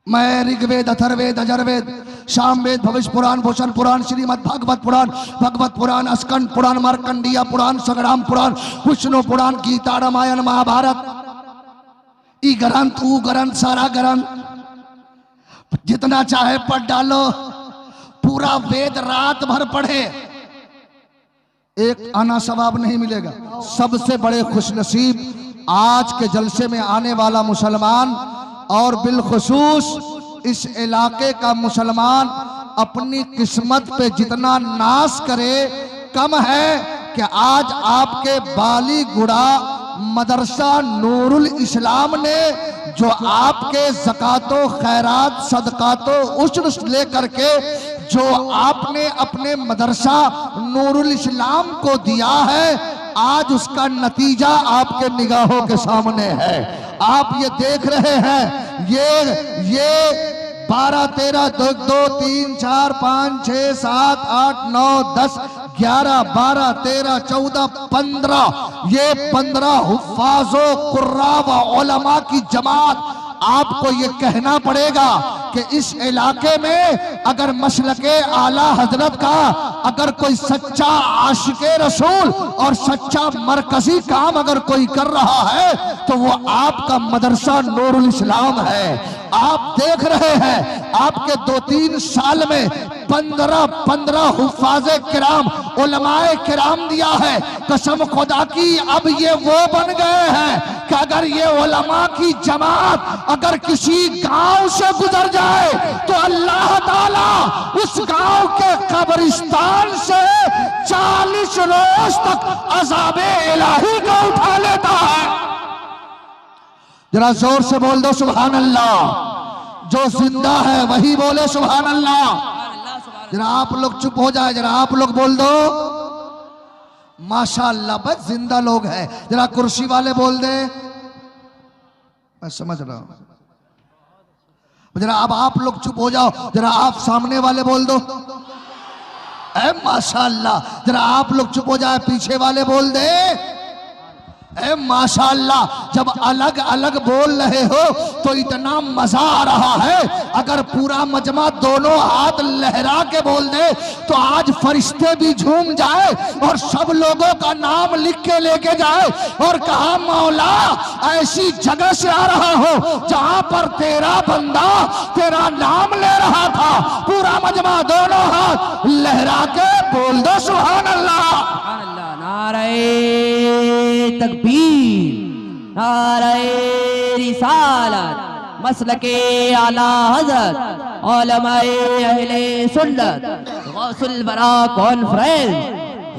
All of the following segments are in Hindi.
मैं ऋग्वेद, अथर्वेद, अजर्वेद, सामवेद, भविष्य पुराण, भूषण पुराण, श्रीमद् भागवत पुराण, भगवत पुराण, स्कंद पुराण, मार्कंडिया पुराण, संग्राम पुराण, विष्णु पुराण, गीता, रामायण, महाभारत, ई ग्रंथ ऊ ग्रंथ, सारा ग्रंथ जितना चाहे पढ़ डालो। पूरा वेद रात भर पढ़े, एक आना सवाब नहीं मिलेगा। सबसे बड़े खुशनसीब आज के जलसे में आने वाला मुसलमान और बिलखुसूस इस इलाके का मुसलमान अपनी किस्मत पे जितना नाश करे कम है कि आज आपके बालीगुड़ा मदरसा नूरुल इस्लाम ने जो आपके ज़कातो खैरात सदकातो उश्र लेकर के जो आपने अपने मदरसा नूरुल इस्लाम को दिया है, आज उसका नतीजा आपके निगाहों के सामने है। आप ये देख रहे हैं, ये 12, 13, 2, 3, 4, 5, 6, 7, 8, 9, 10, 11, 12, 13, 14, 15, ये 15 हुफ़ाज़ो कुर्रा व उलमा की जमात। आपको ये कहना पड़ेगा कि इस इलाके में अगर मसलके आला हजरत का अगर कोई सच्चा आशिके रसूल और सच्चा मरकजी काम अगर कोई कर रहा है तो वो आपका मदरसा नूरुल इस्लाम है। आप देख रहे हैं, आपके 2-3 साल में 15 हुफ़ाज़े किराम, उलमाए किराम दिया है। कसम खुदा की अब ये वो बन गए हैं कि अगर ये उलमा की जमात अगर किसी गांव से गुजर जाए तो अल्लाह ताला उस गांव के कब्रिस्तान से 40 रोज तक अज़ाबे इलाही को उठा लेता है। जरा जोर से बोल दो सुभान अल्लाह। जो जिंदा है वही बोले सुभान अल्लाह। जरा आप लोग चुप हो जाए, जरा आप लोग बोल दो माशाअल्लाह। बस जिंदा लोग हैं। जरा कुर्सी वाले बोल दे, मैं समझ रहा हूं। जरा अब आप लोग चुप हो जाओ, जरा आप सामने वाले बोल दो ए माशाअल्लाह। जरा आप लोग चुप हो जाए, पीछे वाले बोल दे ए माशाअल्लाह। जब अलग अलग बोल रहे हो तो इतना मजा आ रहा है। अगर पूरा मजमा दोनों हाथ लहरा के बोल दे तो आज फरिश्ते भी झूम जाए और सब लोगों का नाम लिख के लेके जाए और कहा मौला ऐसी जगह से आ रहा हो जहां पर तेरा बंदा तेरा नाम ले रहा था। पूरा मजमा दोनों हाथ लहरा के बोल दो सुभान अल्लाह। नारे तकबीर, नारे रिसालत, मसलके आला हज़रत, उलमाए अहले सुन्नत, गौसुल बरा कॉन्फ्रेंस,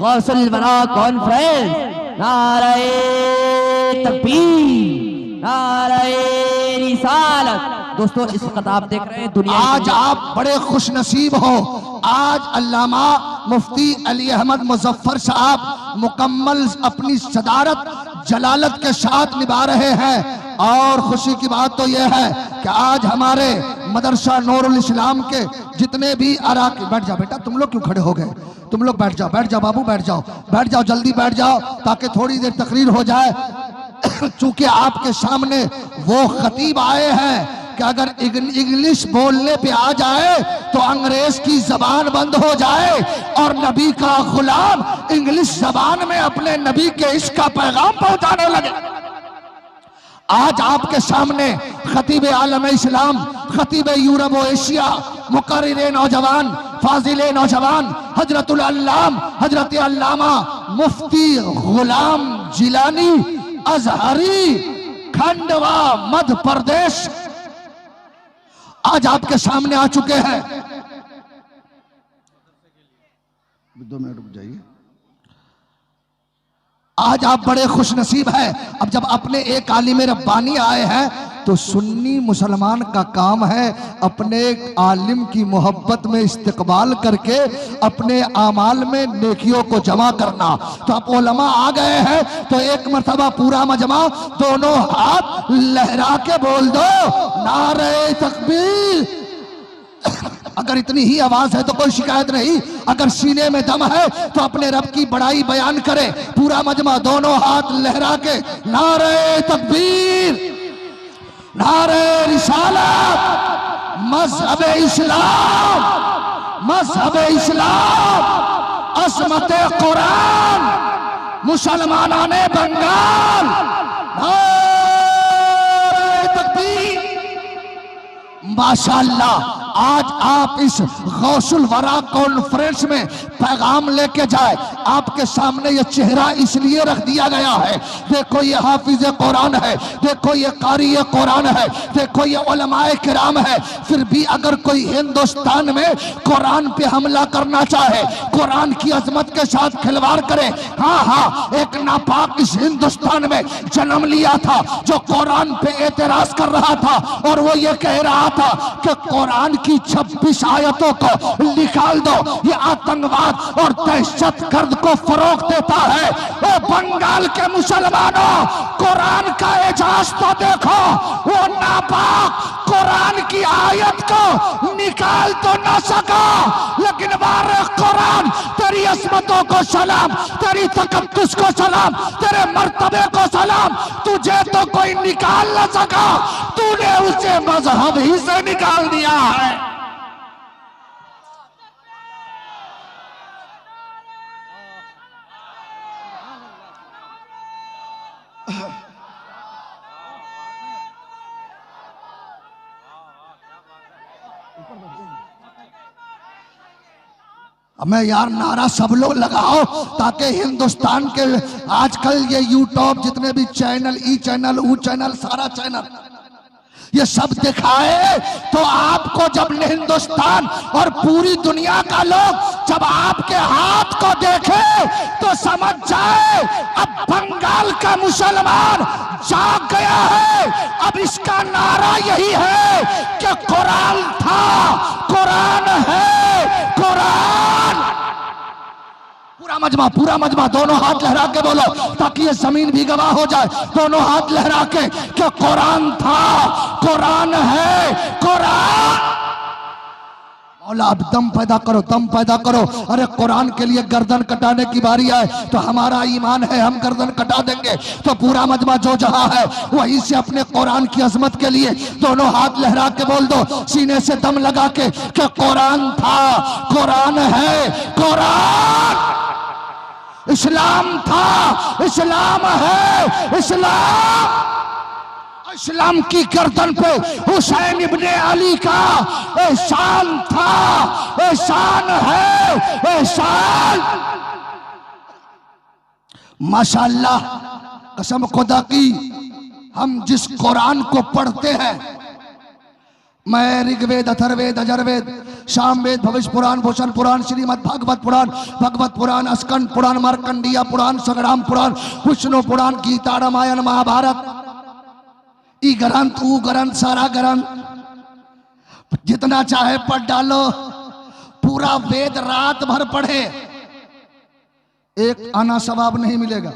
गौसुल बरा कॉन्फ्रेंस। नारे तकबीर, नारे रिसालत। दोस्तों इस वक्त आप देख रहे हैं दुनिया, आज आप बड़े खुशनसीब हो। आज अल्लामा मुफ्ती अली अहमद मुजफ्फर साहब मुकम्मल अपनी सदारत जलालत के साथ निभा रहे हैं। और खुशी की बात तो यह है कि आज हमारे मदरसा नूरुल इस्लाम के जितने भी अराकीन, बैठ जाओ बेटा, तुम लोग क्यों खड़े हो गए? तुम लोग बैठ जाओ, बैठ जाओ बाबू, बैठ जाओ, बैठ जाओ, जल्दी बैठ जाओ ताकि थोड़ी देर तकरीर हो जाए। चूंकि आपके सामने वो खतीब आए हैं कि अगर इंग्लिश बोलने पे आ जाए तो अंग्रेज की जबान बंद हो जाए और नबी का गुलाम इंग्लिश जबान में अपने नबी के इश्क का पैगाम पहुंचाने लगे। आज आपके सामने खतीब आलम इस्लाम, खतीब यूरोप व एशिया, मुकर्रिर नौजवान, फाजिल नौजवान, हजरतुल अल्लाम हजरत अल्लामा मुफ्ती गुलाम जिलानी अजहरी, खंडवा मध्य प्रदेश आज आपके सामने आ चुके हैं। 2 मिनट रुक जाइए। आज आप बड़े खुशनसीब हैं। अब जब अपने एक आलिम रब्बानी आए हैं तो सुन्नी मुसलमान का काम है अपने आलिम की मोहब्बत में इस्तकबाल करके अपने आमाल में नेकियों को जमा करना। तो अब उलमा आ गए हैं तो एक मर्तबा पूरा मजमा दोनों हाथ लहरा के बोल दो नारे तकबीर। अगर इतनी ही आवाज है तो कोई शिकायत नहीं। अगर सीने में दम है तो अपने रब की बड़ाई बयान करे। पूरा मजमा दोनों हाथ लहरा के नारे तकबीर, नारे रिसालत, मजहब इस्लाम, मजहब इस्लाम, असमत कुरान, मुसलमानाने बंगाल, नारे तकबीर। माशाअल्लाह, आज आप इस गौसुल वरा कॉन्फ्रेंस में पैगाम लेके जाए, आपके सामने ये चेहरा इसलिए रख दिया गया है, देखो ये हाफिज कुरान है, देखो ये कारी कुरान है, देखो ये उलमाए किराम है। फिर भी अगर कोई हिंदुस्तान में कुरान पे हमला करना चाहे, कुरान की अजमत के साथ खिलवाड़ करे, हाँ हाँ, एक नापाक इस हिंदुस्तान में जन्म लिया था जो कुरान पे एतराज कर रहा था, और वो ये कह रहा था कि कुरान की 26 आयतों को निकाल दो, ये आतंकवाद और दहशतगर्द को फरोग देता है। वो बंगाल के मुसलमानों, कुरान का एजाज तो देखो, वो नापाक कुरान की आयत को निकाल तो ना सका, लेकिन बारे कुरान तेरी असमतों को सलाम, तेरी तकद्दुस को सलाम, तेरे मर्तबे को सलाम, तुझे तो कोई निकाल ना सका, तूने उसे मजहब ही से निकाल दिया है। हमें यार नारा सब लोग लगाओ, ताकि हिंदुस्तान के आजकल ये यूट्यूब जितने भी चैनल, ई चैनल, ऊ चैनल, सारा चैनल ये सब दिखाए, तो आपको जब हिंदुस्तान और पूरी दुनिया का लोग जब आपके हाथ को देखे तो समझ जाए अब बंगाल का मुसलमान जाग गया है। अब इसका नारा यही है कि कुरान था, कुरान है, कुरान। पूरा मजमा दोनों हाथ लहरा के बोलो, ताकि ये जमीन भी गवाह हो जाए। दोनों हाथ लहरा के कि कुरान था, कुरान है, कुरान। मौला अब दम पैदा करो, दम पैदा करो। अरे कुरान के लिए गर्दन कटाने की बारी आए तो हमारा ईमान है, हम गर्दन कटा देंगे। तो पूरा मजमा जो जहां है वहीं से अपने कुरान की अजमत के लिए दोनों हाथ लहरा के बोल दो, सीने से दम लगा के कि कुरान था, कुरान है, कुरान। इस्लाम था, इस्लाम है, इस्लाम। इस्लाम की गर्दन पे हुसैन इब्ने अली का एहसान था, एहसान है, एहसान। माशाअल्लाह, कसम खुदा की, हम जिस कुरान को पढ़ते हैं, मैं ऋग्वेद, अथर्ववेद, अजरवेद, सामवेद, भविष्य पुराण, भूषण पुराण, श्रीमद् भागवत पुराण, भगवत पुराण, स्कंद पुराण, मार्कंडिया पुराण, संग्राम पुराण, विष्णु पुराण, गीता, रामायण, महाभारत, ई ग्रंथ, ऊ ग्रंथ, सारा ग्रंथ जितना चाहे पढ़ डालो। पूरा वेद रात भर पढ़े, एक आना सवाब नहीं मिलेगा।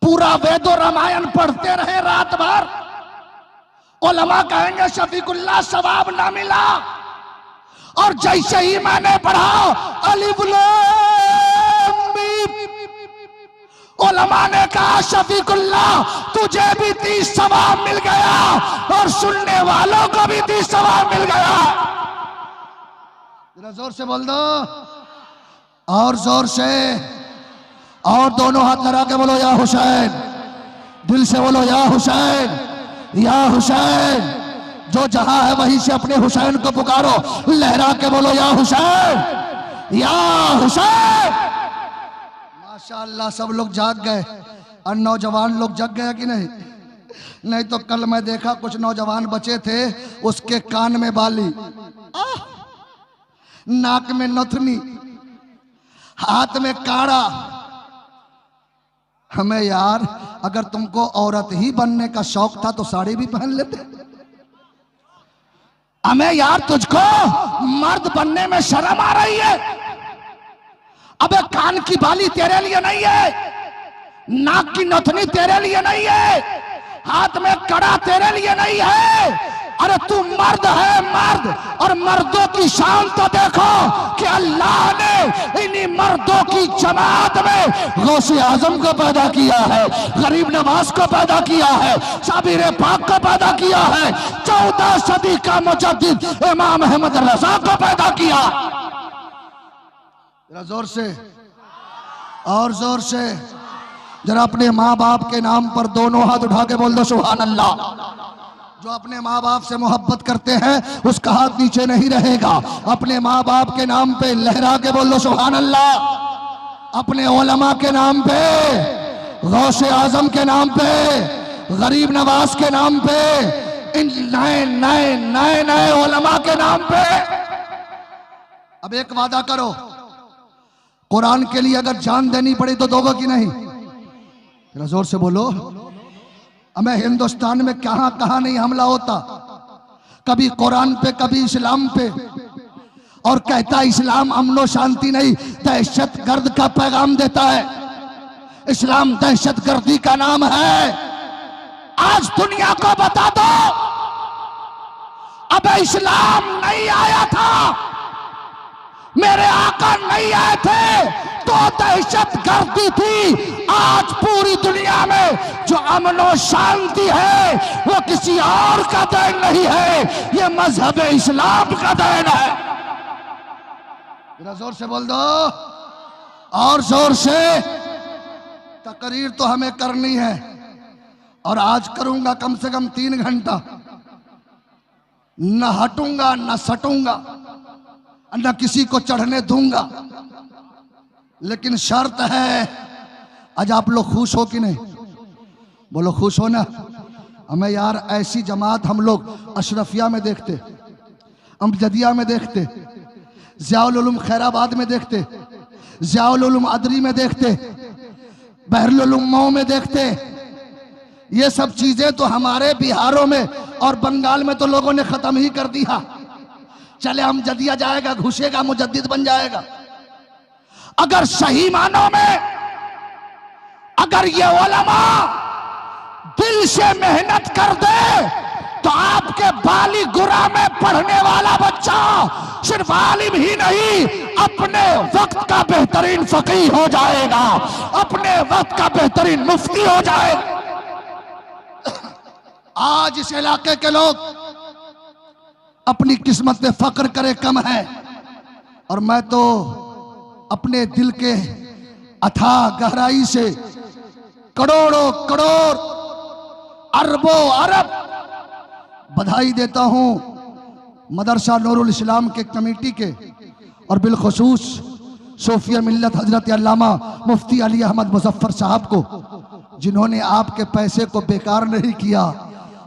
पूरा वेद और रामायण पढ़ते रहे रात भर, उलमा कहेंगे शफीकुल्लाह सवाब ना मिला। और जैसे ही मैंने पढ़ा अलिफ लाम मीम, उलमा ने कहा शफीकुल्लाह तुझे भी 30 सवाब मिल गया और सुनने वालों को भी 30 सवाब मिल गया। जरा जोर से बोल दो, और जोर से, और दोनों हाथ लगा के बोलो या हुसैन, दिल से बोलो या हुसैन, या हुसैन। जो जहां है वहीं से अपने हुसैन को पुकारो, लहरा के बोलो या हुसैन, या हुसैन। माशाअल्लाह, सब लोग जाग गए। और नौजवान लोग जग गए कि नहीं? नहीं तो कल मैं देखा कुछ नौजवान बचे थे, उसके कान में बाली, नाक में नथनी, हाथ में काड़ा। हमें यार, अगर तुमको औरत ही बनने का शौक था तो साड़ी भी पहन लेते। हमें यार तुझको मर्द बनने में शर्म आ रही है। अबे कान की बाली तेरे लिए नहीं है, नाक की नथनी तेरे लिए नहीं है, हाथ में कड़ा तेरे लिए नहीं है। अरे तू मर्द है, मर्द। और मर्दों की शान तो देखो कि अल्लाह ने इन्हीं मर्दों की जमात में गौसे आजम को पैदा किया है, गरीब नवाज को पैदा किया है, शाबिर पाक को पैदा किया है, 14 सदी का मुजद्दिद इमाम अहमद रजा को पैदा किया। जरा जोर से और जोर से जरा अपने माँ बाप के नाम पर दोनों हाथ उठा के बोल दो सुभान अल्लाह। जो अपने माँ बाप से मोहब्बत करते हैं उसका हाथ नीचे नहीं रहेगा। अपने माँ बाप के नाम पे लहरा के बोल दो सुभान अल्लाह। अपने उलमा के नाम पे, गौसे आजम के नाम पे, गरीब नवाज के नाम पे, इन नए नए नए नए उलमा के नाम पे। अब एक वादा करो, कुरान के लिए अगर जान देनी पड़ी तो दोगे कि नहीं? जरा जोर से बोलो। हमें हिंदुस्तान में कहां कहां नहीं हमला होता, कभी कुरान पे कभी इस्लाम पे, और कहता इस्लाम अमनो शांति नहीं, दहशतगर्द का पैगाम देता है। इस्लाम दहशतगर्दी का नाम है। आज दुनिया को बता दो, अब इस्लाम नहीं आया था, मेरे आका नहीं आए थे तो दहशतगर्दी थी। आज पूरी दुनिया में जो अमन और शांति है वो किसी और का देन नहीं है, ये मजहब इस्लाम का देन है। जरा जोर से बोल दो और जोर से। तकरीर तो हमें करनी है और आज करूंगा कम से कम 3 घंटा। न हटूंगा न सटूंगा, न किसी को चढ़ने दूंगा, लेकिन शर्त है। आज आप लोग खुश हो कि नहीं? बोलो खुश हो ना। हमें यार ऐसी जमात हम लोग अशरफिया में देखते, अमजदिया में देखते, ज़ियाउल उलूम खैराबाद में देखते, ज़ियाउल उलूम अदरी में देखते, बहरुल उलूम मऊ में देखते। ये सब चीजें तो हमारे बिहारों में और बंगाल में तो लोगों ने खत्म ही कर दिया। चले हम जदिया जाएगा, घुसेगा, मुजद्दिद बन जाएगा। अगर सही मानों में अगर ये उलमा दिल से मेहनत कर दे तो आपके बाली गुरा में पढ़ने वाला बच्चा सिर्फ आलिम ही नहीं, अपने वक्त का बेहतरीन फकीह हो जाएगा, अपने वक्त का बेहतरीन मुफ्ती हो जाएगा। आज इस इलाके के लोग अपनी किस्मत में फक्र करे कम है, और मैं तो अपने दिल के अथाह गहराई से करोड़ों करोड़ अरबों अरब बधाई देता हूं मदरसा नूरुल इस्लाम के कमेटी के, और बिलखुसूस सोफिया मिल्लत हजरत अल्लामा मुफ्ती अली अहमद मुजफ्फर साहब को, जिन्होंने आपके पैसे को बेकार नहीं किया,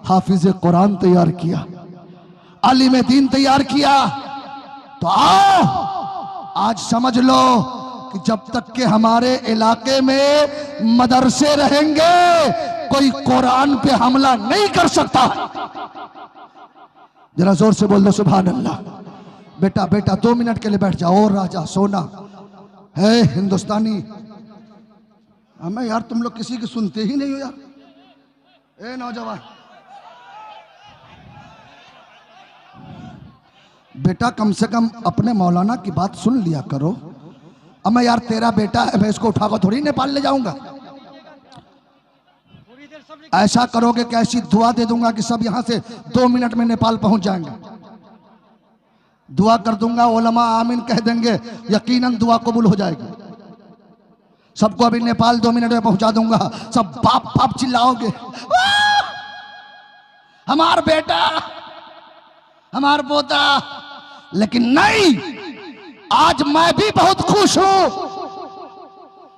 हाफिज कुरान तैयार किया, आलिम दीन तैयार किया। तो आओ आज समझ लो कि जब तक के हमारे इलाके में मदरसे रहेंगे कोई कुरान पे हमला नहीं कर सकता। जरा जोर से बोल दो सुभान अल्लाह। बेटा बेटा 2 मिनट के लिए बैठ जाओ। और राजा सोना है हिंदुस्तानी। हमें यार तुम लोग किसी की सुनते ही नहीं हो यार। ए नौजवान बेटा, कम से कम अपने मौलाना की बात सुन लिया करो। अब मैं यार तेरा बेटा है, मैं इसको उठाकर थोड़ी नेपाल ले जाऊंगा। ऐसा करोगे कि ऐसी दुआ दे दूंगा कि सब यहां से 2 मिनट में नेपाल पहुंच जाएंगे। दुआ कर दूंगा, उलमा आमीन कह देंगे, यकीनन दुआ कबूल हो जाएगी। सबको अभी नेपाल 2 मिनट में पहुंचा दूंगा। सब बाप बाप चिल्लाओगे, हमार बेटा, हमार पोता। लेकिन नहीं, आज मैं भी बहुत खुश हूं।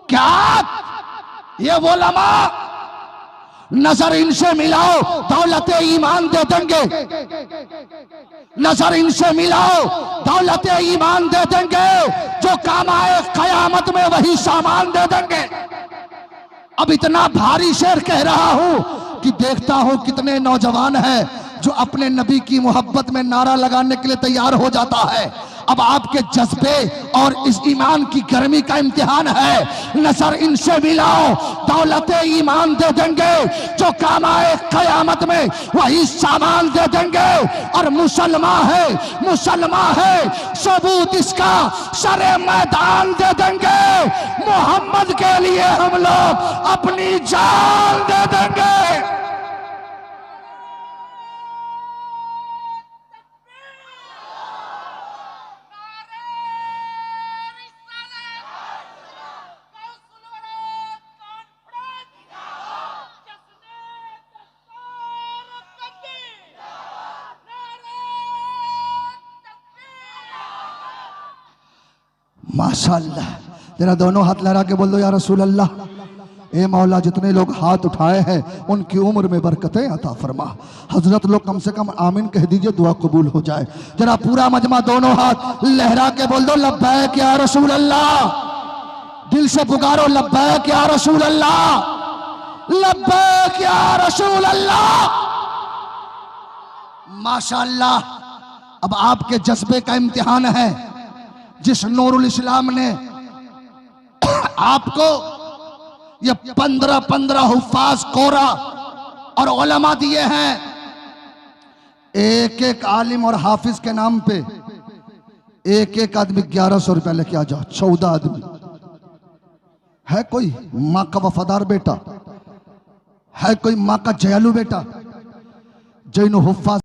क्या ये उलमा नजर इनसे मिलाओ दौलत ईमान दे देंगे, नजर इनसे मिलाओ दौलत ईमान दे देंगे। जो काम आए कयामत में वही सामान दे देंगे। अब इतना भारी शेर कह रहा हूं कि देखता हूं कितने नौजवान हैं जो अपने नबी की मोहब्बत में नारा लगाने के लिए तैयार हो जाता है। अब आपके जज्बे और इस ईमान की गर्मी का इम्तिहान है। नजर इनसे मिलाओ, दौलत ईमान दे देंगे, जो काम आए कयामत में वही सामान दे देंगे। और मुसलमान है सबूत इसका सरे मैदान दे देंगे। मोहम्मद के लिए हम लोग अपनी जान दे देंगे। माशाअल्लाह, जरा दोनों हाथ लहरा के बोल दो या रसूल अल्लाह। ए मौला, जितने लोग हाथ उठाए हैं उनकी उम्र में बरकतें अता फरमा। हजरत लोग कम से कम आमीन कह दीजिए, दुआ कबूल हो जाए। जरा पूरा मजमा दोनों हाथ लहरा के बोल दो लब्बैक या रसूल अल्लाह। दिल से पुकारो लब्बैक या रसूल अल्लाह, लब्बैक या रसूल अल्लाह। माशाअल्लाह, अब आपके जज्बे का इम्तिहान है। जिस नूरुल इस्लाम ने आपको ये 15 हुफ्फाज कोरा और उलमा दिए हैं, एक एक आलिम और हाफिज के नाम पे एक एक आदमी 1100 रुपया लेके आ जाओ। 14 आदमी है। कोई माँ का वफादार बेटा है, कोई माँ का जयालु बेटा, जैन हुफ्फाज